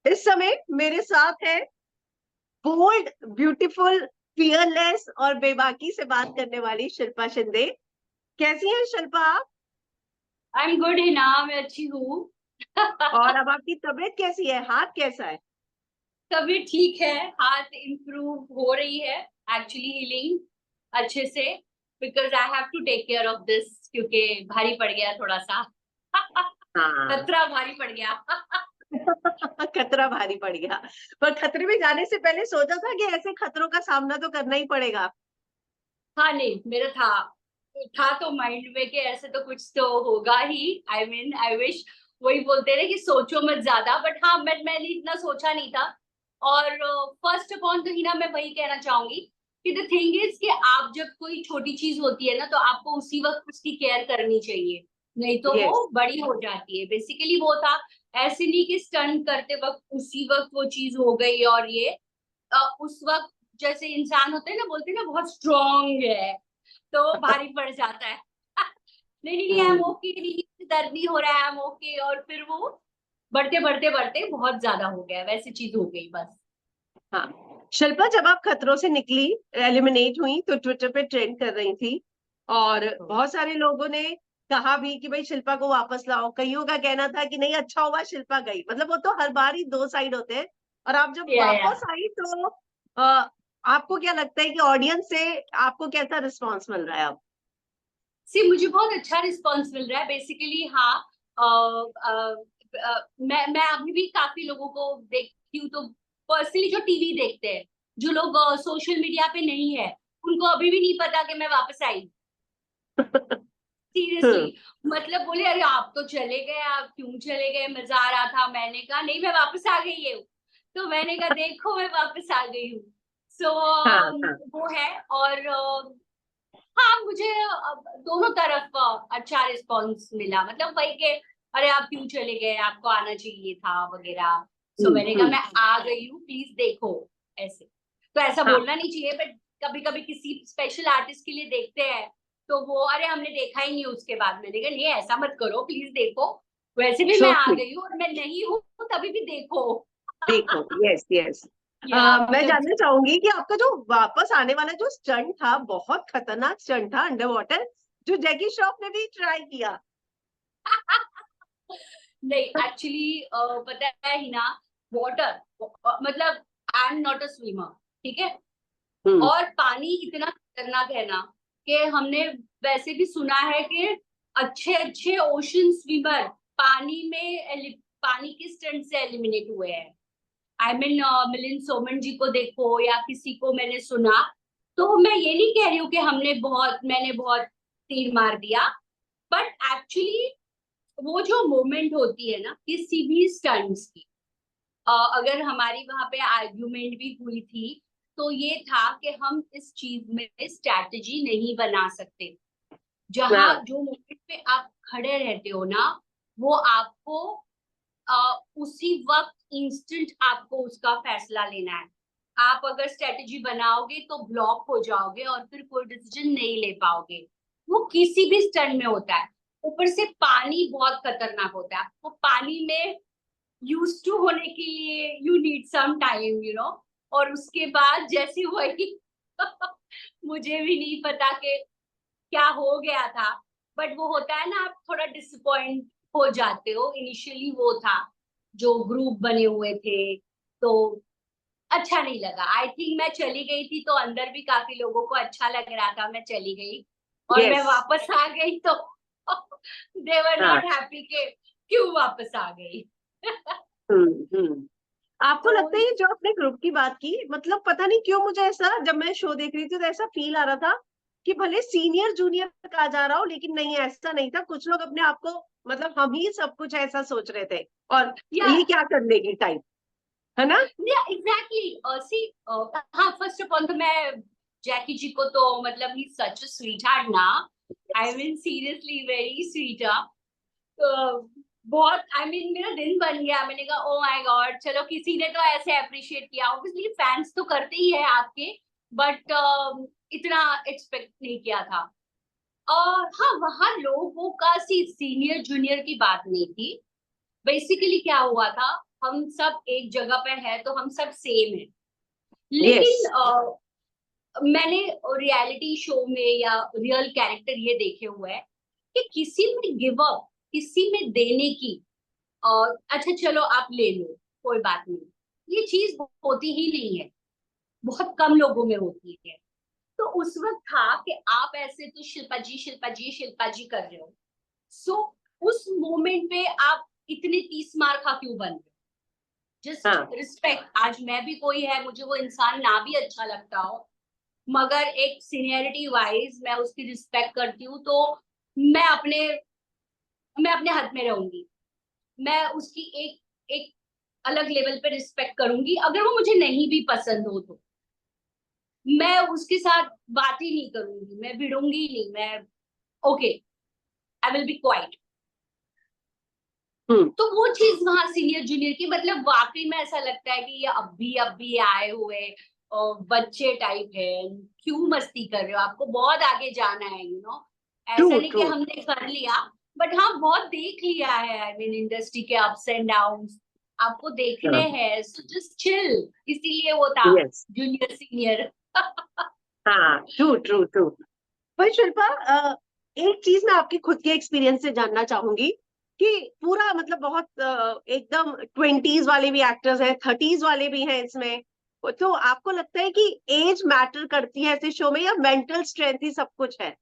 इस समय मेरे साथ है बोल्ड, ब्यूटीफुल, फियरलेस और बेबाकी से बात करने वाली शिल्पा शिंदे। कैसी हैं शिल्पा आप? आई एम गुड हिना, मैं अच्छी हूँ। और अब आपकी तबीयत कैसी है? हाथ कैसा है? तबीयत ठीक है। हाथ इम्प्रूव हो रही है। एक्चुअली हीलिंग अच्छे से। Because I have to take care of this, क्योंकि भारी पड़ गया थोड़ा सा। हाँ। खतरा भारी पड़ गया। खतरा भारी पड़ गया। पर खतरे में जाने से पहले सोचा था कि ऐसे खतरों का सामना तो करना ही पड़ेगा। हाँ नहीं, मेरा था तो माइंड में कि ऐसे तो कुछ तो होगा ही। I mean I wish. वही बोलते रहे कि सोचो मत ज्यादा, बट हाँ, मैंने इतना सोचा नहीं था। और फर्स्ट ऑफ ऑल तो ही ना, मैं वही कहना चाहूंगी कि द थिंग इज कि आप जब कोई छोटी चीज होती है ना, तो आपको उसी वक्त उसकी केयर करनी चाहिए। नहीं तो यस। वो बड़ी हो जाती है। बेसिकली वो था। ऐसे नहीं कि स्टंट करते वक्त उसी वक्त वो चीज हो गई और ये उस वक्त जैसे इंसान होते हैं ना, बोलते हैं ना बहुत स्ट्रांग है, तो भारी पड़ जाता है। नहीं नहीं नहीं, आई एम हम्म। ओके, नहीं दर्द नहीं हो रहा है, आई एम ओके, और फिर वो बढ़ते बढ़ते बढ़ते बहुत ज्यादा हो गया, वैसी चीज हो गई बस। हाँ शिल्पा, जब आप खतरों से निकली, एलिमिनेट हुई, तो ट्विटर पे ट्रेंड कर रही थी और बहुत सारे लोगों ने कहा भी कि भाई शिल्पा को वापस लाओ। कईयों का कहना था कि नहीं, अच्छा हुआ शिल्पा गई। मतलब वो तो हर बार ही दो साइड होते हैं। और आप जब या वापस आई तो आपको क्या लगता है कि ऑडियंस से आपको कैसा रिस्पॉन्स मिल रहा है अब? सी, मुझे बहुत अच्छा रिस्पॉन्स मिल रहा है बेसिकली। हाँ। मैं अभी भी काफी लोगों को देखती हूँ, तो पर्सनली जो टीवी देखते हैं, जो लोग सोशल मीडिया पे नहीं है, उनको अभी भी नहीं पता कि मैं वापस आई। सीरियसली। हम्म। मतलब बोले, अरे आप तो चले गए, आप क्यों चले गए, मजा आ रहा था। मैंने कहा नहीं, मैं वापस आ गई हूँ। तो मैंने कहा देखो, मैं वापस आ गई हूँ। सो हाँ हाँ। वो है। और हाँ, मुझे दोनों तरफ अच्छा रिस्पॉन्स मिला। मतलब वही के, अरे आप क्यों चले गए, आपको आना चाहिए था वगैरह। सो मैंने कहा हम्म। मैं आ गई हूँ, प्लीज देखो। ऐसे तो ऐसा हाँ। बोलना नहीं चाहिए, बट कभी कभी किसी स्पेशल आर्टिस्ट के लिए देखते हैं, तो वो अरे हमने देखा ही नहीं उसके बाद। मैंने कहा नहीं, ऐसा मत करो, प्लीज देखो। वैसे भी सो मैं आ स्वीट। गई हूँ, और मैं नहीं हूँ तभी भी देखो। देखो, यस यस। या मैं मतलब जानना चाहूंगी कि आपका जो वापस आने वाला जो स्टंट था, बहुत खतरनाक स्टंट था अंडर वाटर, जो जैकी श्रॉफ ने भी ट्राई किया। नहीं, एक्चुअली पता है ही ना, वाटर, मतलब I am not a swimmer, ठीक है। हम्म। और पानी इतना खतरनाक है ना, कि हमने वैसे भी सुना है कि अच्छे अच्छे ओशन स्विमर पानी में पानी के स्टंट से एलिमिनेट हुए हैं। आई मीन मिलिंद सोमन जी को देखो, या किसी को मैंने सुना। तो मैं ये नहीं कह रही हूँ कि मैंने बहुत तीर मार दिया, बट एक्चुअली वो जो मोमेंट होती है ना किसी भी स्टंट्स की, अगर हमारी वहां पे आर्ग्यूमेंट भी हुई थी, तो ये था कि हम इस चीज में स्ट्रैटेजी नहीं बना सकते। जहां हाँ। जो मोमेंट पे आप खड़े रहते हो ना, वो आपको उसी वक्त इंस्टेंट आपको उसका फैसला लेना है। आप अगर स्ट्रेटेजी बनाओगे तो ब्लॉक हो जाओगे, और फिर कोई डिसीजन नहीं ले पाओगे। वो किसी भी स्टंट में होता है। ऊपर से पानी बहुत खतरनाक होता है। आपको पानी में यूज टू होने के लिए यू नीड सम टाइम, और उसके बाद जैसे वही मुझे भी नहीं पता कि क्या हो गया था। बट वो होता है ना, आप थोड़ा डिसअपॉइंट हो जाते हो। इनिशियली वो था, जो ग्रुप बने हुए थे, तो अच्छा नहीं लगा। आई थिंक मैं चली गई थी तो अंदर भी काफी लोगों को अच्छा लग रहा था, मैं चली गई। और मैं यस। वापस आ गई तो दे वर हाँ। नॉट हैप्पी के क्यों वापस आ गई। हम्म। आपको तो लगता है ये जो आपने ग्रुप की बात की, मतलब पता नहीं क्यों मुझे ऐसा, जब मैं शो देख रही थी तो ऐसा फील आ रहा था कि भले सीनियर जूनियर कहा जा रहा हो, लेकिन नहीं, ऐसा नहीं था। कुछ लोग अपने आप को, मतलब हम ही सब कुछ ऐसा सोच रहे थे, और या ये क्या कर लेगी टाइप, है ना? या एग्जैक्टली सी। हाँ, फर्स्ट ऑफ ऑल तो मैं जैकी जी को तो मतलब ही सच अ स्वीट हार्ट ना। I mean seriously very sweet. तो बहुत, आई मीन मेरा दिन बन गया। मैंने कहा ओ माय गॉड, चलो किसी ने तो ऐसे अप्रिशिएट किया। ऑब्वियसली फैंस तो करते ही है आपके, बट इतना एक्सपेक्ट नहीं किया था। और हाँ, वहां लोगों का सीनियर जूनियर की बात नहीं थी। बेसिकली क्या हुआ था, हम सब एक जगह पे है तो हम सब सेम है। लेकिन मैंने रियलिटी शो में या रियल कैरेक्टर ये देखे हुए हैं कि किसी में गिव अप, किसी में देने की, अच्छा चलो आप ले लो कोई बात नहीं, ये चीज होती ही नहीं है, बहुत कम लोगों में होती है। तो उस वक्त था कि आप ऐसे तो शिल्पा जी शिल्पा जी शिल्पा जी कर रहे हो, सो उस मोमेंट पे आप इतने 30 मार खा क्यों बन रहे हो? जस्ट हाँ रिस्पेक्ट। आज मैं भी कोई है, मुझे वो इंसान ना भी अच्छा लगता हो, मगर एक सीनियरिटी वाइज मैं उसकी रिस्पेक्ट करती हूँ, तो मैं अपने मैं अपने हद में रहूंगी। मैं उसकी एक एक अलग लेवल पे रिस्पेक्ट करूंगी। अगर वो मुझे नहीं भी पसंद हो तो मैं उसके साथ बात ही नहीं करूंगी, मैं भिड़ूंगी नहीं, मैं okay, I will be quiet. हम्म तो वो चीज वहां सीनियर जूनियर की, मतलब वाकई में ऐसा लगता है कि ये अब भी आए हुए बच्चे टाइप है, क्यों मस्ती कर रहे हो, आपको बहुत आगे जाना है, ट्रू ऐसा नहीं कि ट्रू हमने कर लिया, बट हाँ बहुत देख लिया है, आई मीन इंडस्ट्री के अप्स एंड डाउन्स आपको देखने हैं, सो जस्ट चिल। इसीलिए वो था यस जूनियर सीनियर। हाँ ट्रू ट्रू ट्रू। पर शिल्पा, एक चीज मैं आपके खुद के एक्सपीरियंस से जानना चाहूंगी कि पूरा मतलब बहुत एकदम 20s वाले भी एक्टर्स हैं, 30s वाले भी हैं इसमें, तो आपको लगता है कि एज मैटर करती है ऐसे शो में, या मेंटल स्ट्रेंथ ही सब कुछ है?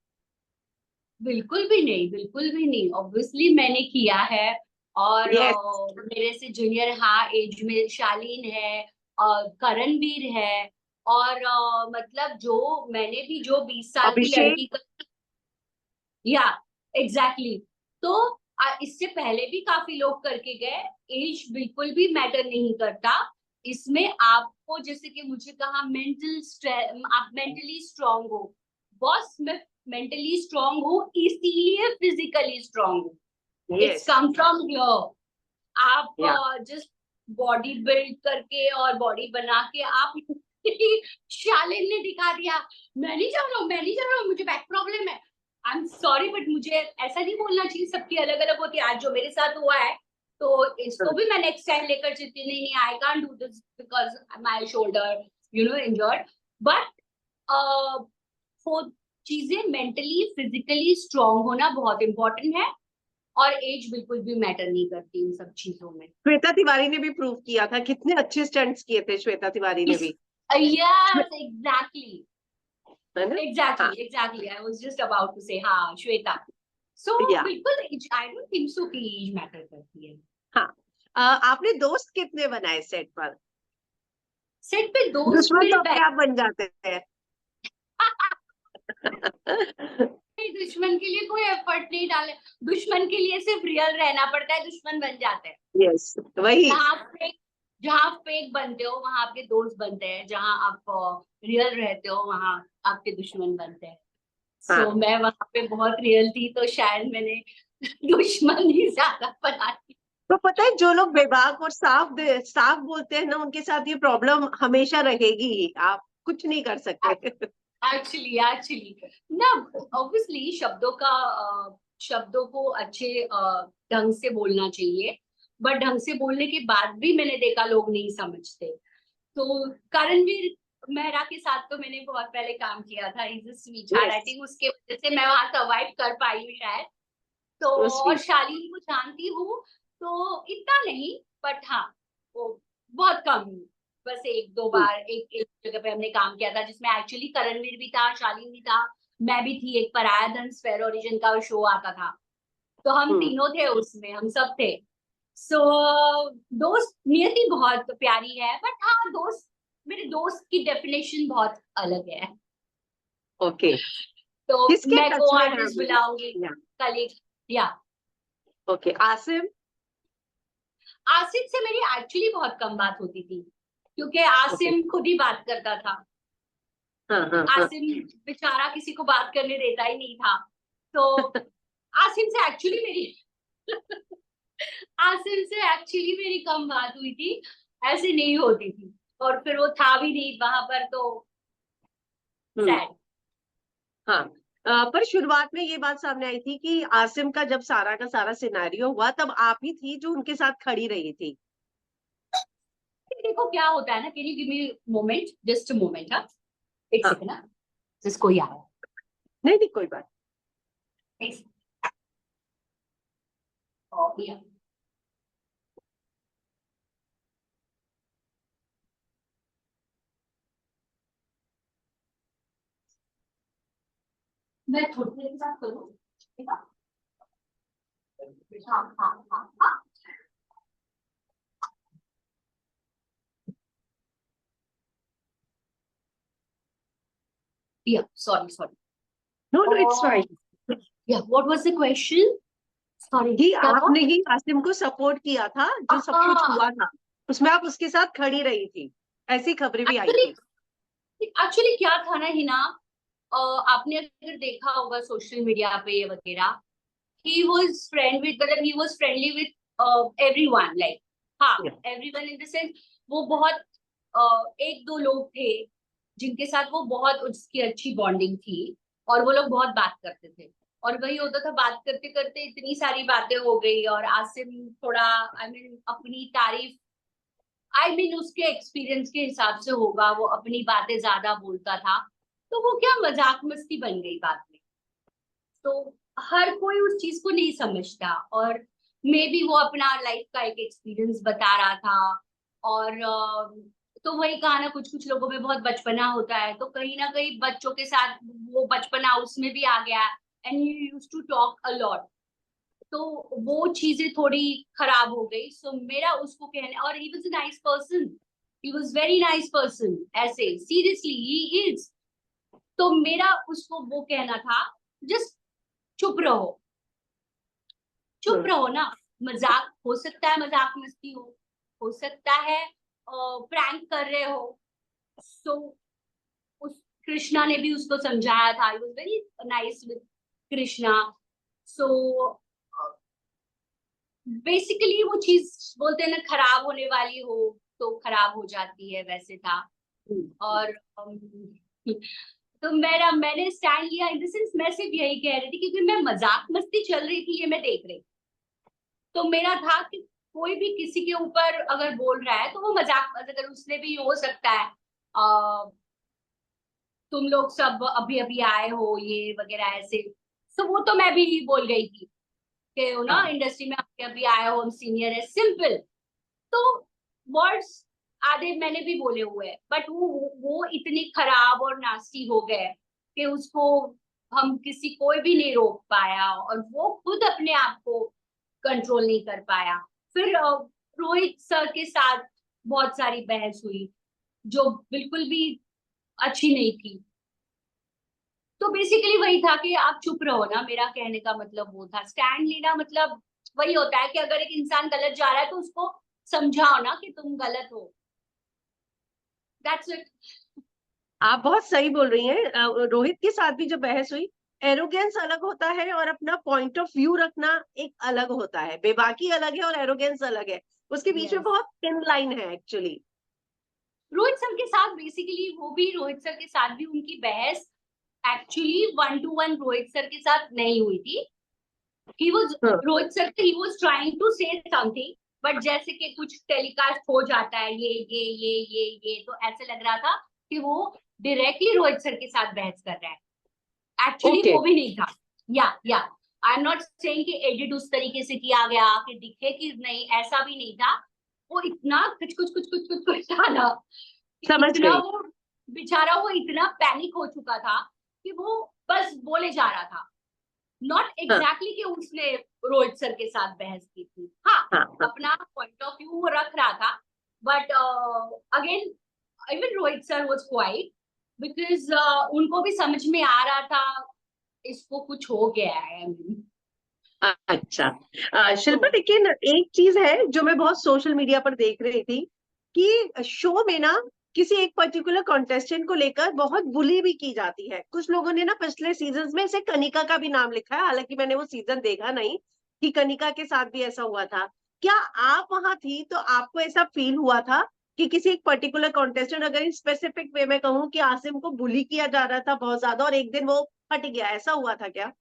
बिल्कुल भी नहीं, बिल्कुल भी नहीं, ऑब्वियसली मैंने किया है। और यस। मेरे से जूनियर हाँ एज में शालीन है, करणवीर है, और मतलब जो मैंने भी जो 20 साल की अभिषेक। लड़की का, या एग्जैक्टली exactly। तो इससे पहले भी काफी लोग करके गए। एज बिल्कुल भी मैटर नहीं करता इसमें। आपको जैसे कि मुझे कहा मेंटल आप मेंटली स्ट्रांग हो, बॉस मैं मेंटली स्ट्रांग हूँ इसीलिए फिजिकली स्ट्रांग हूँ। It's yes. Come from here. या आप जस्ट बॉडी बिल्ड करके और बॉडी बना के आप शालिन ने दिखा दिया, मैं नहीं जा रहा हूँ, मैं नहीं जा रहा हूँ, मुझे बैक प्रॉब्लम है। आई एम सॉरी बट मुझे ऐसा नहीं बोलना चाहिए, सबकी अलग अलग होती है। आज जो मेरे साथ हुआ है तो इसको भी मैं नेक्स्ट टाइम लेकर चलती, नहीं नहीं I can't do this because my shoulder injured. But वो चीजें मेंटली फिजिकली स्ट्रांग होना बहुत इंपॉर्टेंट है, और एज बिल्कुल भी मैटर नहीं करती इन सब चीजों में। श्वेता तिवारी ने भी प्रूव किया था, कितने अच्छे स्टंट्स किए थे श्वेता तिवारी ने भी। यस एग्जैक्टली, है ना? हाँ। Exactly I was just about to say, हाँ श्वेता। सो या बिल्कुल आई डोंट थिंक सो कि एज मैटर करती है। हाँ। आपने दोस्त कितने बनाए सेट पर? सेट पे दोस्त दुश्मन मेरे तो अपने आप बन जाते हैं। दुश्मन के लिए कोई एफर्ट नहीं डाले, दुश्मन के लिए सिर्फ रियल रहना पड़ता है, दुश्मन बन जाते हैं। यस वही। जहाँ फेक जहाँ फेक बनते हो वहां आपके दोस्त बनते हैं, जहाँ आप रियल रहते हो वहां आपके दुश्मन बनते हैं। हाँ। सो मैं वहां पे बहुत रियल थी तो शायद मैंने दुश्मन ही ज्यादा बना दी। तो पता है, जो लोग बेबाक और साफ बोलते हैं ना, उनके साथ ये प्रॉब्लम हमेशा रहेगी ही, आप कुछ नहीं कर सकते। एक्चुअली ना, ऑब्वियसली शब्दों को अच्छे ढंग से बोलना चाहिए, बट ढंग से बोलने के बाद भी मैंने देखा लोग नहीं समझते। तो करणवीर मेहरा के साथ तो मैंने बहुत पहले काम किया था, is a sweet heart, I yes. Think उसके वजह से मैं वहां सर्वाइव कर पाई हूँ शायद। तो सो और स्वीट। शालीन को जानती हूँ, तो इतना नहीं, बट हाँ वो बहुत कम, बस एक दो बार एक एक जगह पे हमने काम किया था जिसमें एक्चुअली करणवीर भी था, शालीन भी था, मैं भी थी। एक पराया धन स्फेयर ओरिजिन का शो आता था, तो हम तीनों थे उसमें, हम सब थे। सो दोस्त नियति बहुत प्यारी है, बट हाँ दोस्त, मेरे दोस्त की डेफिनेशन बहुत अलग है। ओके। तो किसके मैं टच को में है आर्टिस्ट अभी? बुलाऊंगी, या कलीग, या ओके। आसिम। आसिफ से मेरी एक्चुअली बहुत कम बात होती थी, क्योंकि ओके। आसिम खुद ही बात करता था। हाँ हाँ हाँ। आसिम बेचारा किसी को बात करने देता ही नहीं था। तो आसिम से एक्चुअली मेरी आसिम से एक्चुअली मेरी कम बात हुई थी, ऐसे नहीं होती थी। और फिर वो था भी नहीं वहां पर, तो हम्म। सैड। हाँ। पर शुरुआत में ये बात सामने आई थी कि आसिम का जब सारा का सारा सिनेरियो हुआ, तब आप ही थी जो उनके साथ खड़ी रही थी। देखो क्या होता है ना, can you give me moment, just a moment, हाँ एक हाँ सेकंड ना, जिस कोई आया। नहीं नहीं कोई बात। एक second. और या मैं थोड़ी देर के साथ करूँ, ठीक है? हाँ हाँ हाँ हाँ। Yeah sorry sorry. No no it's fine. Yeah what was the question? Sorry कि क्या था? आपने ही आसिम को सपोर्ट किया था, जो सब कुछ हाँ हुआ था उसमें आप उसके साथ खड़ी रही थी, ऐसी खबरें भी आई एक्चुअली, थी। एक्चुअली क्या था ना हिना, आपने अगर देखा होगा सोशल मीडिया पे वगैरह, he was friend with, मतलब he was friendly with everyone, like हाँ everyone in the sense, वो बहुत एक दो लोग थे जिनके साथ वो बहुत उसकी अच्छी बॉन्डिंग थी, और वो लोग बहुत बात करते थे, और वही होता था बात करते करते इतनी सारी बातें हो गई, और आसिम थोड़ा आई मीन अपनी तारीफ, आई मीन उसके एक्सपीरियंस के हिसाब से होगा, वो अपनी बातें ज्यादा बोलता था, तो वो क्या मजाक मस्ती बन गई बात में। तो हर कोई उस चीज को नहीं समझता, और मे बी वो अपना लाइफ का एक एक्सपीरियंस बता रहा था, और तो वही कहा ना, कुछ कुछ लोगों में बहुत बचपना होता है, तो कहीं ना कहीं बच्चों के साथ वो बचपना उसमें भी आ गया, and he used to talk a lot, तो वो चीजें थोड़ी खराब हो गई। सो मेरा उसको कहने, और he was a nice person, he was very nice person, ऐसे सीरियसली ही इज, तो मेरा उसको वो कहना था, जस्ट चुप रहो, चुप रहो ना, मजाक हो सकता है, मजाक मस्ती हो सकता है, प्रैंक कर रहे हो, सो उस कृष्णा ने भी उसको समझाया था, I was very nice with Krishna, so basically वो चीज बोलते हैं ना, खराब होने वाली हो तो खराब हो जाती है, वैसे था। और तो मैंने स्टैंड लिया इन द सेंस, मैं सिर्फ यही कह रही थी, क्योंकि मैं मजाक मस्ती चल रही थी ये मैं देख रही, तो मेरा था कि कोई भी किसी के ऊपर अगर बोल रहा है तो वो मजाक, अगर उसने भी हो सकता है तुम लोग सब अभी अभी आए हो ये वगैरह ऐसे, तो वो तो मैं भी बोल गई थी कि हो ना, हाँ इंडस्ट्री में अभी अभी आए हो, हम सीनियर है, सिंपल। तो वर्ड्स आधे मैंने भी बोले हुए हैं, बट वो इतने खराब और नास्टी हो गए कि उसको हम किसी कोई भी नहीं रोक पाया, और वो खुद अपने आप को कंट्रोल नहीं कर पाया। फिर रोहित सर के साथ बहुत सारी बहस हुई, जो बिल्कुल भी अच्छी नहीं थी, तो बेसिकली वही था कि आप चुप रहो ना, मेरा कहने का मतलब वो था, स्टैंड लेना मतलब वही होता है कि अगर एक इंसान गलत जा रहा है तो उसको समझाओ ना कि तुम गलत हो, दैट्स इट। आप बहुत सही बोल रही हैं। रोहित के साथ भी जो बहस हुई, एरोगेंस अलग होता है और अपना पॉइंट ऑफ व्यू रखना एक अलग होता है, बेबाकी अलग है और एरोगेंस अलग है, उसके बीच में यस, बहुत थिन लाइन है एक्चुअली। रोहित सर के साथ बेसिकली, वो भी रोहित सर के साथ भी उनकी बहस एक्चुअली 1-to-1 रोहित सर के साथ नहीं हुई थी, he was, हाँ Rohit sir he was trying to say something, but जैसे कि कुछ टेलीकास्ट हो जाता है ये तो ऐसे लग रहा था कि वो डायरेक्टली रोहित सर के साथ बहस कर रहा है, एक्चुअली ओके। वो भी नहीं था। या आई एम नॉट सेइंग कि एडिट उस तरीके से किया गया कि दिखे कि नहीं, ऐसा भी नहीं था, वो इतना कुछ था ना, समझ इतना गई। वो बेचारा, वो इतना पैनिक हो चुका था कि वो बस बोले जा रहा था, नॉट हाँ एग्जैक्टली कि उसने रोहित सर के साथ बहस की थी, हाँ हाँ हाँ। अपना पॉइंट ऑफ व्यू वो रख रहा था, but again even Rohit sir was quite, because उनको भी समझ में आ रहा था इसको कुछ हो गया है, I mean, अच्छा। तो शिल्पा लेकिन एक चीज है जो मैं बहुत सोशल मीडिया पर देख रही थी, कि शो में ना किसी एक पर्टिकुलर कॉन्टेस्टेंट को लेकर बहुत बुली भी की जाती है। कुछ लोगों ने ना पिछले सीजन में से कनिका का भी नाम लिखा है, हालांकि मैंने वो सीजन देखा नहीं, कि कनिका के साथ भी ऐसा हुआ था। क्या आप वहां थी तो आपको ऐसा फील हुआ था कि किसी एक पर्टिकुलर कॉन्टेस्टेंट, अगर स्पेसिफिक वे में कहूँ, कि आसिम को बुली किया जा रहा था बहुत ज्यादा और एक दिन वो हट गया, ऐसा हुआ था क्या?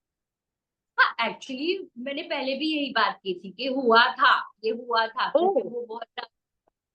हाँ एक्चुअली मैंने पहले भी यही बात की थी कि हुआ था, ये हुआ था, ओह। क्योंकि वो बहुत,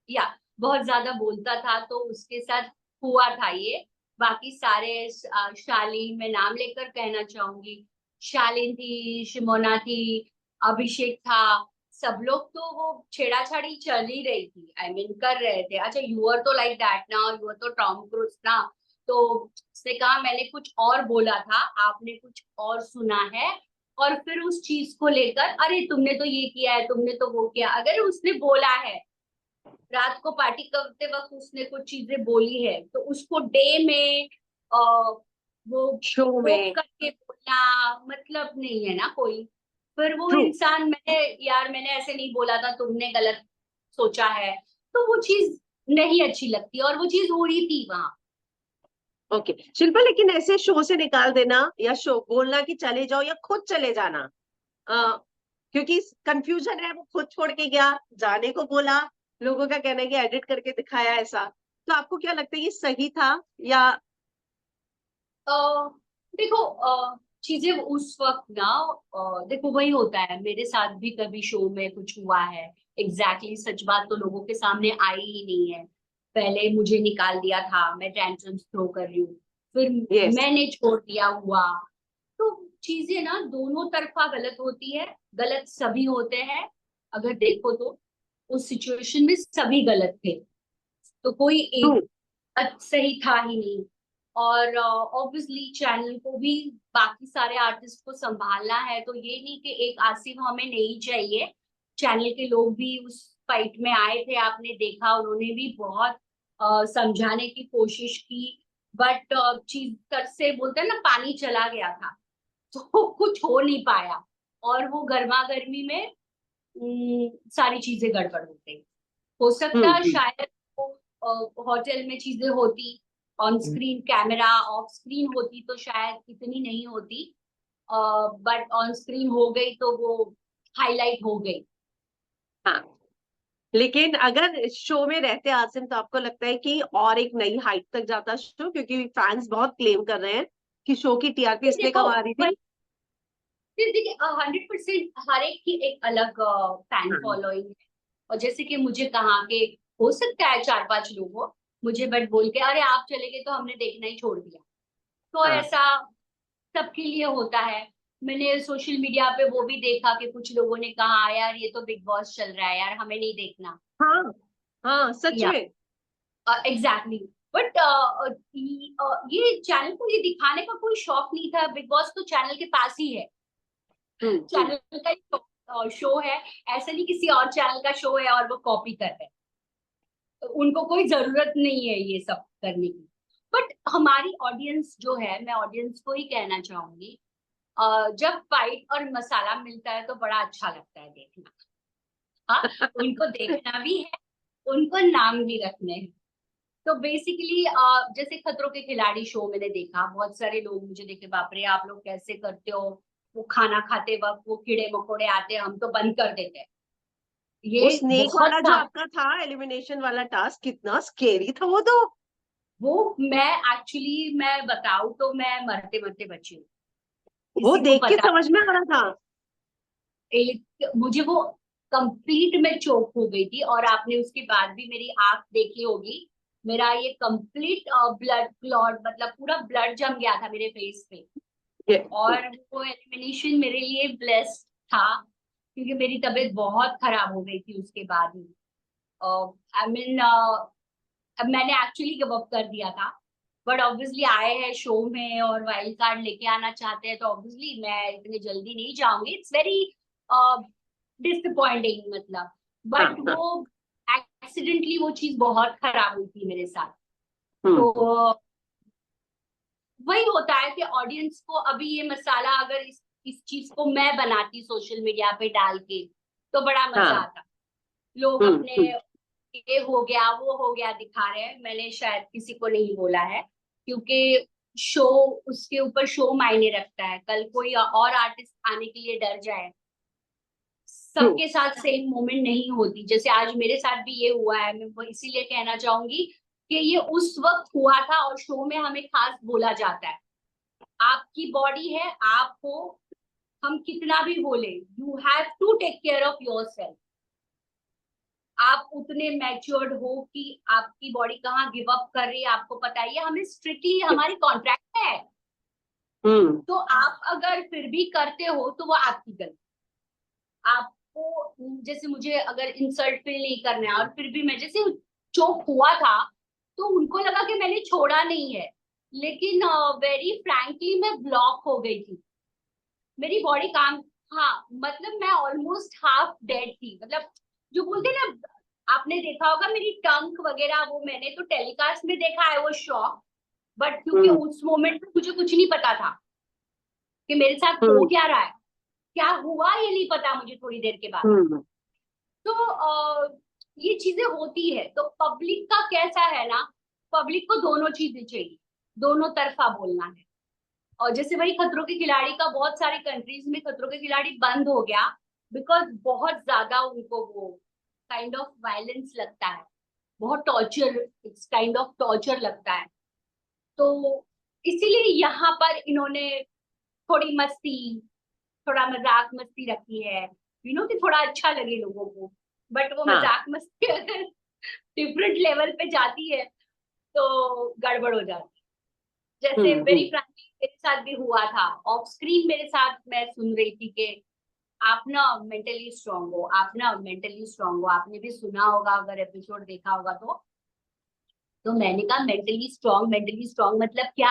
या बहुत ज्यादा बोलता था, तो उसके साथ हुआ था ये। बाकी सारे शालीन, मैं नाम लेकर कहना चाहूंगी, शालीन थी, शिमोना थी, अभिषेक था, सब लोग तो वो छेड़ाछाड़ी चल ही रही थी, आई मीन कर रहे थे। अच्छा, यू आर तो लाइक दैट ना, यू आर तो टॉम क्रूज ना, तो उसने कहा मैंने कुछ और बोला था, आपने कुछ और सुना है। और फिर उस चीज को लेकर, अरे तुमने तो ये किया है, तुमने तो वो किया। अगर उसने बोला है, रात को पार्टी करते वक्त उसने कुछ चीजें बोली है, तो उसको डे में वो शो पोक में। करके बोलना मतलब नहीं है ना कोई। फिर वो ट्रू। इंसान, मैंने ऐसे नहीं बोला था, तुमने गलत सोचा है, तो वो चीज नहीं अच्छी लगती, और वो चीज हो रही थी वहां। ओके शिल्पा, लेकिन ऐसे शो से निकाल देना या शो बोलना कि चले जाओ या खुद चले जाना, क्योंकि कंफ्यूजन है, वो खुद छोड़ के गया, जाने को बोला, लोगों का कहना है कि एडिट करके दिखाया ऐसा। तो आपको क्या लगता है, ये सही था या? देखो, चीजें उस वक्त ना, देखो वही होता है, मेरे साथ भी कभी शो में कुछ हुआ है। सच बात तो लोगों के सामने आई ही नहीं है। पहले मुझे निकाल दिया था, मैं टेंशन थ्रो कर रही हूँ, फिर यस। मैंने छोड़ दिया हुआ। तो चीजें ना दोनों तरफा गलत होती है, गलत सभी होते हैं। अगर देखो तो उस सिचुएशन में सभी गलत थे, तो कोई ट्रू। एक सही था ही नहीं। और ऑब्वियसली चैनल को भी बाकी सारे आर्टिस्ट को संभालना है, तो ये नहीं कि एक आसिफ हमें नहीं चाहिए। चैनल के लोग भी उस फाइट में आए थे, आपने देखा, उन्होंने भी बहुत समझाने की कोशिश की, बट चीज तर से बोलते हैं ना, पानी चला गया था, तो कुछ हो नहीं पाया। और वो गर्मा गर्मी में सारी चीजें गड़बड़ हो गई। हो सकता है हम्म। शायद वो होटल में चीजें होती, on screen camera off screen होती तो शायद इतनी नहीं होती, बट ऑन स्क्रीन हो गई तो वो हाईलाइट हो गई। हाँ, लेकिन अगर शो में रहते आसिम तो आपको लगता है कि और एक नई हाइट तक जाता शो, क्योंकि फैंस बहुत क्लेम कर रहे हैं कि शो की टीआरपी फिर इसलिए देखो, कम आ रही थी। फिर देखिए, 100% हर एक की एक अलग फैन हाँ। फॉलोइंग है। और जैसे कि मुझे कहा कि हो सकता है 4-5 लोग हो, मुझे बट बोल के अरे आप चले गए तो हमने देखना ही छोड़ दिया, तो हाँ। ऐसा सबके लिए होता है। मैंने सोशल मीडिया पे वो भी देखा कि कुछ लोगों ने कहा यार ये तो बिग बॉस चल रहा है यार, हमें नहीं देखना। हाँ। हाँ सच या में। एग्जैक्टली, बट ये चैनल को ये दिखाने का कोई शौक नहीं था, बिग बॉस तो चैनल के पास ही है, हम्म। चैनल का शो है, ऐसा नहीं किसी और चैनल का शो है और वो कॉपी कर रहे हैं, तो उनको कोई जरूरत नहीं है ये सब करने की। बट हमारी ऑडियंस जो है, मैं ऑडियंस को ही कहना चाहूंगी, जब फाइट और मसाला मिलता है तो बड़ा अच्छा लगता है देखना। हाँ, उनको देखना भी है, उनको नाम भी रखने हैं। तो बेसिकली जैसे खतरों के खिलाड़ी शो मैंने देखा, बहुत सारे लोग मुझे देखे, बाप रे आप लोग कैसे करते हो, वो खाना खाते वक्त वो कीड़े मकोड़े आते हैं, हम तो बंद कर देते हैं, वो ये स्नेक बहुत वाला जो था। आपका था, एलिमिनेशन वाला टास्क, कितना स्केरी था वो तो। वो मैं एक्चुअली मैं बताऊं तो मैं मरते मरते बची हूँ, वो किसी को देख के पता। समझ में आ रहा था। एक मुझे वो कंप्लीट में चोक हो गई थी, और आपने उसके बाद भी मेरी आंख देखी होगी, मेरा ये कंप्लीट ब्लड क्लॉट, मतलब पूरा ब्लड जम गया था मेरे फेस पे। ये। और वो एलिमिनेशन मेरे लिए ब्लेस्ड था, क्योंकि मेरी तबीयत बहुत खराब हो गई थी उसके बाद ही। आई मीन अब मैंने एक्चुअली गिव अप कर दिया था, बट ऑब्वियसली आए हैं शो में और वाइल्ड कार्ड लेके आना चाहते हैं, तो ऑब्वियसली मैं इतनी जल्दी नहीं जाऊंगी, इट्स वेरी डिसअपॉइंटिंग मतलब। हाँ बट हाँ। वो एक्सीडेंटली वो चीज बहुत खराब हुई थी मेरे साथ। तो हम्म। वही होता है कि ऑडियंस को अभी ये मसाला, अगर इस चीज को मैं बनाती सोशल मीडिया पे डाल के, तो बड़ा मजा हाँ। आता। लोग अपने हम्म। ये हो गया वो हो गया दिखा रहे हैं, मैंने शायद किसी को नहीं बोला है, क्योंकि शो, उसके ऊपर शो मायने रखता है। कल कोई और आर्टिस्ट आने के लिए डर जाए, ट्रू। सबके साथ सेम मोमेंट नहीं होती, जैसे आज मेरे साथ भी ये हुआ है। मैं वो इसीलिए कहना चाहूंगी कि ये उस वक्त हुआ था, और शो में हमें खास बोला जाता है, आपकी बॉडी है, आप हो, हम कितना भी बोले, you have to take care of yourself. आप उतने मैच्योर्ड हो कि आपकी बॉडी कहाँ गिव अप कर रही है आपको पता है, ये हमें स्ट्रिक्टली हमारे कॉन्ट्रैक्ट है। हम्म। तो आप अगर फिर भी करते हो तो वो आपकी गलती। आपको जैसे मुझे अगर इंसल्ट फील नहीं करना है और फिर भी मैं जैसे चोक हुआ था तो उनको लगा कि मैंने छोड़ा नहीं है, लेकिन वेरी फ्रैंकली मैं ब्लॉक हो गई थी, मेरी बॉडी काम। हाँ मतलब मैं ऑलमोस्ट हाफ डेड थी, मतलब जो बोलते हैं ना, आपने देखा होगा मेरी टंग वगैरह, वो मैंने तो टेलीकास्ट में देखा है वो शॉक, बट क्योंकि हम्म। उस मोमेंट में मुझे कुछ नहीं पता था कि मेरे साथ हो हम्म। क्या रहा है, क्या हुआ ये नहीं पता मुझे थोड़ी देर के बाद। हम्म। तो ये चीजें होती है। तो पब्लिक का कैसा है ना, पब्लिक को दोनों चीजें चाहिए, दोनों तरफा बोलना है। और जैसे वही खतरों के खिलाड़ी का बहुत सारी कंट्रीज में खतरों के खिलाड़ी बंद हो गया, बिकॉज बहुत ज्यादा उनको वो काइंड ऑफ वायलेंस लगता है, बहुत torture, it's kind of torture लगता है। तो इसीलिए यहाँ पर इन्होंने थोड़ी मस्ती, थोड़ा मजाक मस्ती रखी है, कि थोड़ा अच्छा लगे लोगों को। बट वो हाँ। मजाक मस्ती अगर डिफरेंट लेवल पे जाती है तो गड़बड़ हो जाती है। जैसे वेरी हम्म। फ्रैंकली मेरे साथ भी हुआ था, ऑफ स्क्रीन मेरे साथ मैं सुन रही थी कि आप ना मेंटली स्ट्रांग हो, आप ना मेंटली स्ट्रांग हो, आपने भी सुना होगा अगर एपिसोड देखा होगा तो मैंने कहा मेंटली स्ट्रांग मतलब क्या?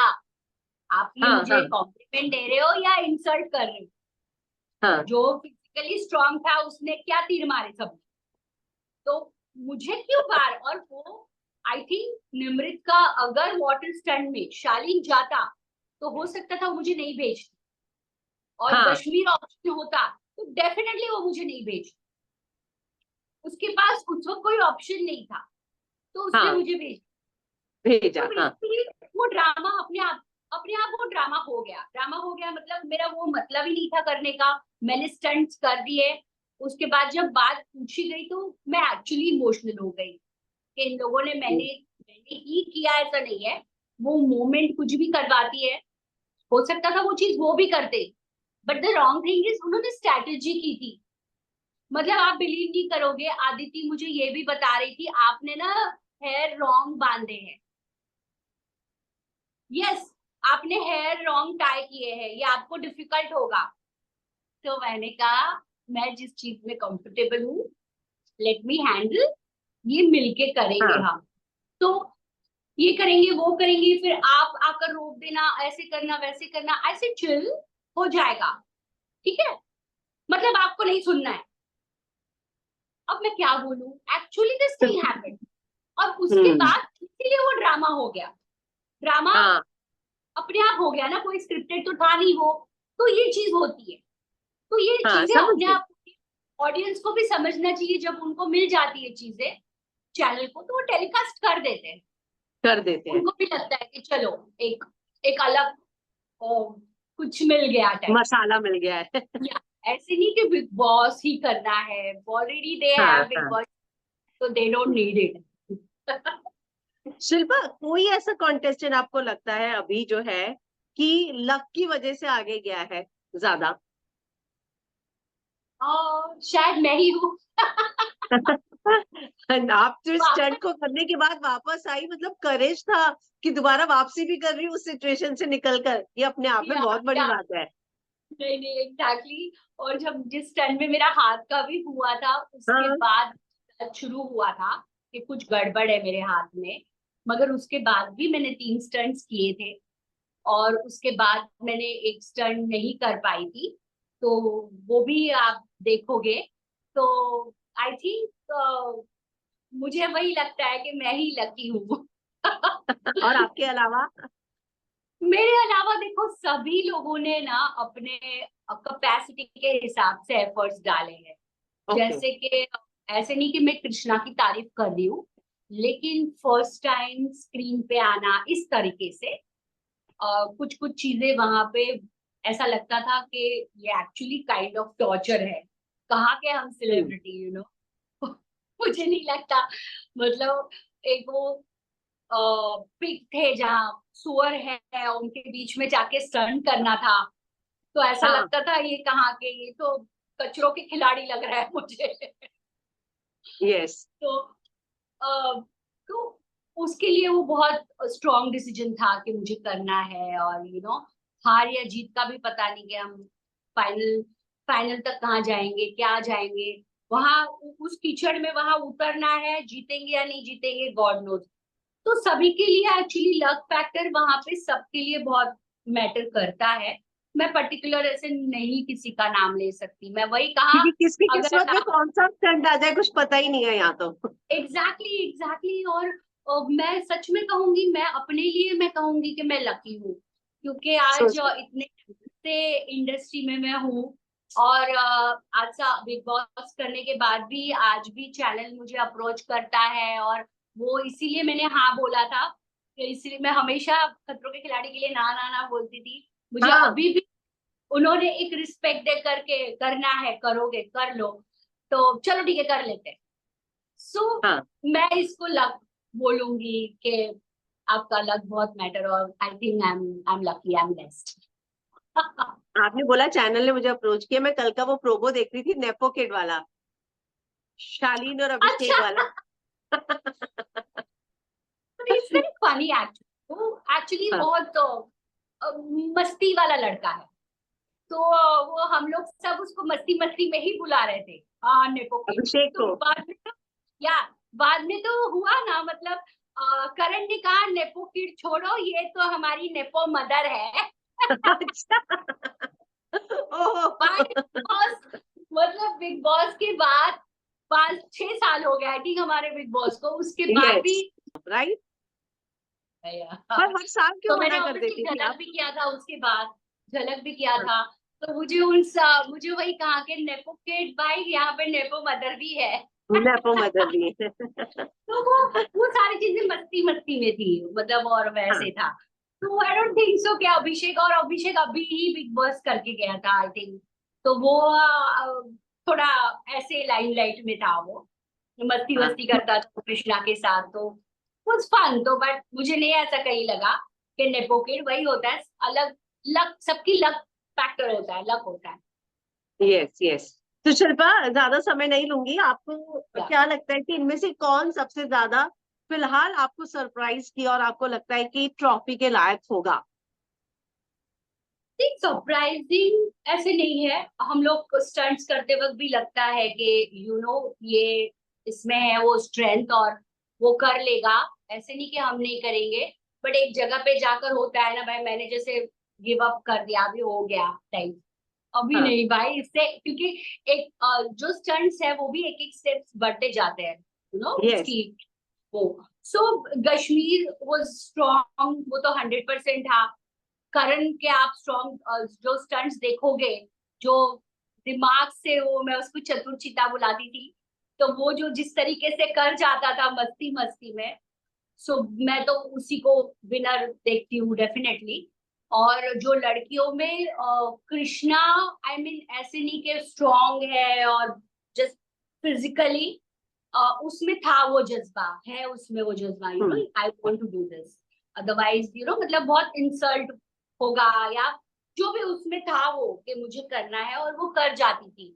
आप ये हाँ। मुझे हाँ। कॉम्प्लीमेंट दे रहे हो या इंसल्ट कर रहे हो? हाँ। जो फिजिकली स्ट्रांग था उसने क्या तीर मारे सब, तो मुझे क्यों बार? और वो आई थिंक निमृत का अगर वाटर स्टंट में शालीन जाता तो हो सकता था वो मुझे नहीं भेजती, और हाँ। कश्मीर ऑप्शन होता तो डेफिनेटली वो मुझे नहीं भेजती। उसके पास उस वक्त कोई ऑप्शन नहीं था तो उसने हाँ। मुझे भेज। भेजा। तो हाँ। बेसिकली वो ड्रामा अपने आप वो ड्रामा हो गया, ड्रामा हो गया, मतलब मेरा वो मतलब ही नहीं था करने का, मैंने स्टंट्स कर दिए। उसके बाद जब बात पूछी गई तो मैं एक्चुअली इमोशनल हो गई कि इन लोगों ने मैंने मैंने ही किया, ऐसा नहीं है। वो मोमेंट कुछ भी करवाती है, हो सकता था वो चीज वो भी करते, but the wrong thing is उन्होंने स्ट्रैटेजी की थी। मतलब आप बिलीव नहीं करोगे, आदिति मुझे ये भी बता रही थी आपने ना हेयर रॉन्ग बांधे हैं। यस, आपने हेयर रॉन्ग टाई किए हैं, ये आपको डिफिकल्ट होगा। तो मैंने कहा मैं जिस चीज में कंफर्टेबल हूँ, लेट मी हैंडल, ये मिलके करेंगे हाँ। हम। तो ये करेंगे वो करेंगे, फिर आप आकर रोक देना, ऐसे करना वैसे करना, ऐसे चिल हो जाएगा, ठीक है, मतलब आपको नहीं सुनना है। अब मैं क्या बोलूं, एक्चुअली दिस थिंग हैपेंड। और उसके हम्म। बाद इसीलिए वो ड्रामा हो गया, ड्रामा हाँ। अपने आप हो गया ना, कोई स्क्रिप्टेड तो था नहीं वो। तो ये चीज होती है, तो ये हाँ, चीजें समझ अपने गई। आप ऑडियंस को भी समझना चाहिए, जब उनको मिल जाती है चीजें चैनल को तो वो टेलीकास्ट कर देते हैं। कर देते हैं। उनको भी लगता है कि चलो एक एक अलग कुछ मिल गया टाइप। मसाला मिल गया है। या ऐसे नहीं कि बिग बॉस ही करना है, ऑलरेडी दे हाँ। हैव बिग हाँ। बॉस, तो they don't need it. Shilpa, कोई ऐसा कॉन्टेस्टेंट आपको लगता है अभी जो है कि लक की वजह से आगे गया है ज्यादा? शायद मैं ही हूँ। आप जो स्टंट को करने के बाद वापस आई, मतलब करेज था कि दोबारा वापसी भी कर रही हूँ उस सिचुएशन से निकलकर, ये अपने आप में या, बहुत बड़ी या, बात है। नहीं नहीं एग्जैक्टली। और जब जिस टाइम में मेरा हाथ का भी हुआ था उसके हाँ। बाद शुरू हुआ था कि कुछ गड़बड़ है मेरे हाथ में, मगर उसके बाद भी मैंने 3 स्टंट्स किए थे, और उसके बाद मैंने एक स्टंट नहीं कर पाई थी, तो वो भी आप देखोगे। तो आई थिंक मुझे वही लगता है कि मैं ही लकी हूँ। और आपके अलावा? मेरे अलावा देखो सभी लोगों ने ना अपने कैपेसिटी के हिसाब से एफर्ट्स डाले हैं। ओके। जैसे कि ऐसे नहीं कि मैं कृष्णा की तारीफ कर रही हूँ, लेकिन फर्स्ट टाइम स्क्रीन पे आना इस तरीके से, कुछ कुछ चीजें वहां पे ऐसा लगता था कि ये एक्चुअली काइंड ऑफ टॉर्चर है, कहाँ के हम सेलिब्रिटी मुझे नहीं लगता। मतलब एक वो पिग थे जहाँ सुअर है उनके बीच में जाके स्टंट करना था, तो ऐसा हाँ, लगता था ये कहाँ के, ये तो कचरों के खिलाड़ी लग रहा है मुझे। यस। तो अ, तो उसके लिए वो बहुत स्ट्रॉन्ग डिसीजन था कि मुझे करना है, और हार या जीत का भी पता नहीं कि हम फाइनल फाइनल तक कहाँ जाएंगे, क्या जाएंगे वहां, उस कीचड़ में वहां उतरना है, जीतेंगे या नहीं जीतेंगे गॉड नोज। तो सभी के लिए एक्चुअली लक फैक्टर वहां पे सबके लिए बहुत मैटर करता है। मैं पर्टिकुलर ऐसे नहीं किसी का नाम ले सकती, मैं वही कहा। क्योंकि किसकी अगर किस्मत में कौन सा स्टंट आ जाए कुछ पता ही नहीं है यहाँ तो। एग्जैक्टली और मैं सच में कहूंगी, मैं अपने लिए मैं कहूंगी कि मैं लकी हूँ, क्योंकि आज सोच। इतने से इंडस्ट्री में मैं हूँ, और आज सा बिग बॉस करने के बाद भी आज भी चैनल मुझे अप्रोच करता है, और वो इसीलिए मैंने हाँ बोला था, कि इसीलिए मैं हमेशा खतरों के खिलाड़ी के लिए ना ना ना बोलती थी। मुझे हाँ अभी भी उन्होंने एक रिस्पेक्ट दे करके, करना है करोगे कर लो, तो चलो ठीक है कर लेते हैं। सो हाँ। मैं इसको लक बोलूंगी कि आपका लक बहुत मैटर, और I think I am lucky, I am blessed. आपने बोला चैनल ने मुझे अप्रोच किया, मैं कल का वो प्रोमो देख रही थी नेपो किड वाला, शालीन और अभिषेक अच्छा, वाला। इट्स वेरी फनी एक्चुअली, वो एक्चुअली हाँ, बहुत मस्ती वाला लड़का है। तो वो हम लोग सब उसको मस्ती मस्ती में ही बुला रहे थे, हाँ नेपो किड। अभिषेक तो को। बाद में तो या बाद में तो हुआ ना, मतलब करण ने कहा नेपो किड छोड़ो, ये तो हमारी नेपो मदर है। अच्छा। ओहो। भाई बॉस, मतलब बिग बॉस के बाद 5-6 साल हो गया आई थिंक हमारे बिग बॉस को, उसके बाद भी यस, राइट। पर हर साल तो क्यों मैंने मना कर ऑब्वियसली देती थी झलक आप? भी किया था उसके बाद, झलक भी किया हाँ, था। तो मुझे वही कहा कि नेपो किड भाई, यहाँ पे नेपो मदर भी है। नेपो मदर भी है। तो वो सारी चीजें मस्ती मस्ती में थी, मतलब और हाँ, वैसे था। तो आई डोंट थिंक सो कि अभिषेक अभी ही बिग बॉस करके गया था आई थिंक। तो वो थोड़ा ऐसे लाइमलाइट में था, वो मस्ती हाँ। वस्ती करता था कृष्णा के साथ, तो कुछ फन तो, बट मुझे नहीं ऐसा कहीं लगा कि नेपो किड वही होता है अलग। लक, सबकी लक फैक्टर होता है, लक होता है। Yes yes. तो शिल्पा, ज्यादा समय नहीं लूंगी। आपको या क्या लगता है कि इनमें से कौन सबसे ज्यादा फिलहाल आपको सरप्राइज किया और आपको लगता है कि ट्रॉफी के लायक होगा? सरप्राइजिंग ऐसे नहीं है, हम लोग स्टंट्स करते वक्त भी लगता है कि ये इसमें है वो स्ट्रेंथ, और वो कर लेगा, ऐसे नहीं कि हम नहीं करेंगे। बट एक जगह पे जाकर होता है ना भाई, मैंने जैसे गिव अप कर दिया, अभी हो गया टाइम, अभी हाँ। नहीं भाई इससे, क्योंकि एक जो स्टंट्स है वो भी एक एक स्टेप्स बढ़ते जाते हैं, यस। उसकी वो। सो कश्मीर वो स्ट्रॉन्ग, वो तो 100% था। करण के आप स्ट्रॉन्ग जो स्टंट्स देखोगे, जो दिमाग से, वो मैं उसको चतुरचिता बुलाती थी, तो वो जो जिस तरीके से कर जाता था मस्ती मस्ती में, सो मैं तो उसी को विनर देखती हूँ डेफिनेटली। और जो लड़कियों में कृष्णा, आई मीन ऐसे नहीं कि स्ट्रॉन्ग है और जस्ट फिजिकली, उसमें था वो जज्बा, है उसमें वो जज्बा, हम्म। I want to do this, otherwise मतलब बहुत इंसल्ट होगा, या जो भी उसमें था वो कि मुझे करना है, और वो कर जाती थी।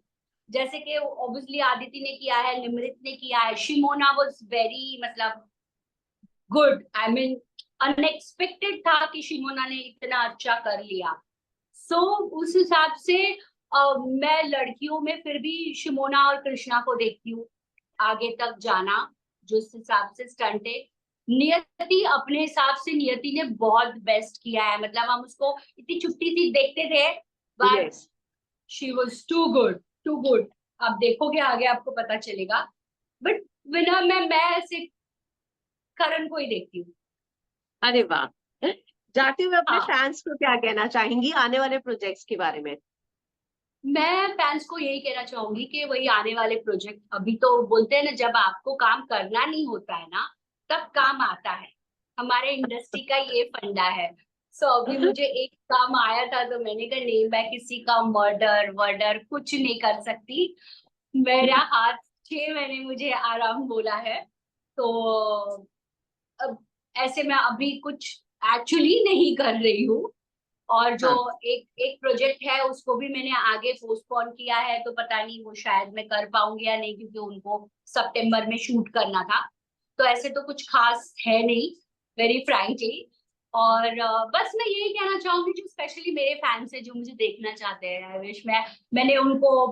जैसे कि ऑब्वियसली आदिति ने किया है, निमृत ने किया है, शिमोना वाज वेरी, मतलब गुड, आई मीन अनएक्सपेक्टेड था कि शिमोना ने इतना अच्छा कर लिया। सो उस हिसाब से मैं लड़कियों में फिर भी शिमोना और कृष्णा को देखती हूँ आगे तक जाना, जो इस हिसाब से स्टंट है। नियति अपने हिसाब से, नियति ने बहुत बेस्ट किया है, मतलब हम उसको इतनी छुट्टी सी देखते थे, but yes. She was too good, too good. आप देखोगे आगे आपको पता चलेगा। बट विनर में मैं ऐसे करण को ही देखती हूँ। अरे वाह। जाते हुए अपने हाँ, फैंस को क्या कहना चाहेंगी आने वाले प्रोजेक्ट्स के बारे में? मैं फैंस को यही कहना चाहूंगी कि वही आने वाले प्रोजेक्ट, अभी तो बोलते हैं ना जब आपको काम करना नहीं होता है ना, तब काम आता है, हमारे इंडस्ट्री का ये फंडा है। सो अभी मुझे एक काम आया था, तो मैंने कहा नहीं, मैं किसी का मर्डर वर्डर कुछ नहीं कर सकती, मेरा हाथ 6 महीने मुझे आराम बोला है। तो अब ऐसे मैं अभी कुछ एक्चुअली नहीं कर रही हूँ, और जो एक प्रोजेक्ट है उसको भी मैंने आगे पोस्टपोन किया है, तो पता नहीं वो शायद मैं कर पाऊंगी या नहीं, क्योंकि उनको सितंबर में शूट करना था। तो ऐसे तो कुछ खास है नहीं, वेरी फ्रैंकली। और बस मैं यही कहना चाहूंगी, जो स्पेशली मेरे फैंस है जो मुझे देखना चाहते हैं, विश मैंने उनको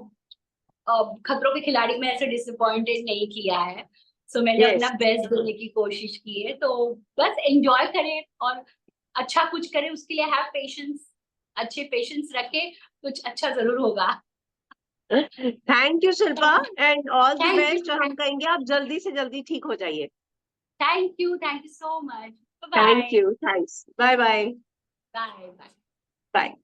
खतरों के खिलाड़ी में ऐसे डिसअपॉइंटेड नहीं किया है। सो मैंने यस, अपना बेस्ट देने की कोशिश की है, तो बस एंजॉय करें और अच्छा कुछ करें, उसके लिए हैव पेशेंस, अच्छे पेशेंस रखें, कुछ अच्छा जरूर होगा। Thank you Shilpa and all the thank best. और यू, हम कहेंगे आप जल्दी से जल्दी ठीक हो जाइए। Thank you so much. Thank bye you, thanks, bye bye. Bye bye. Bye.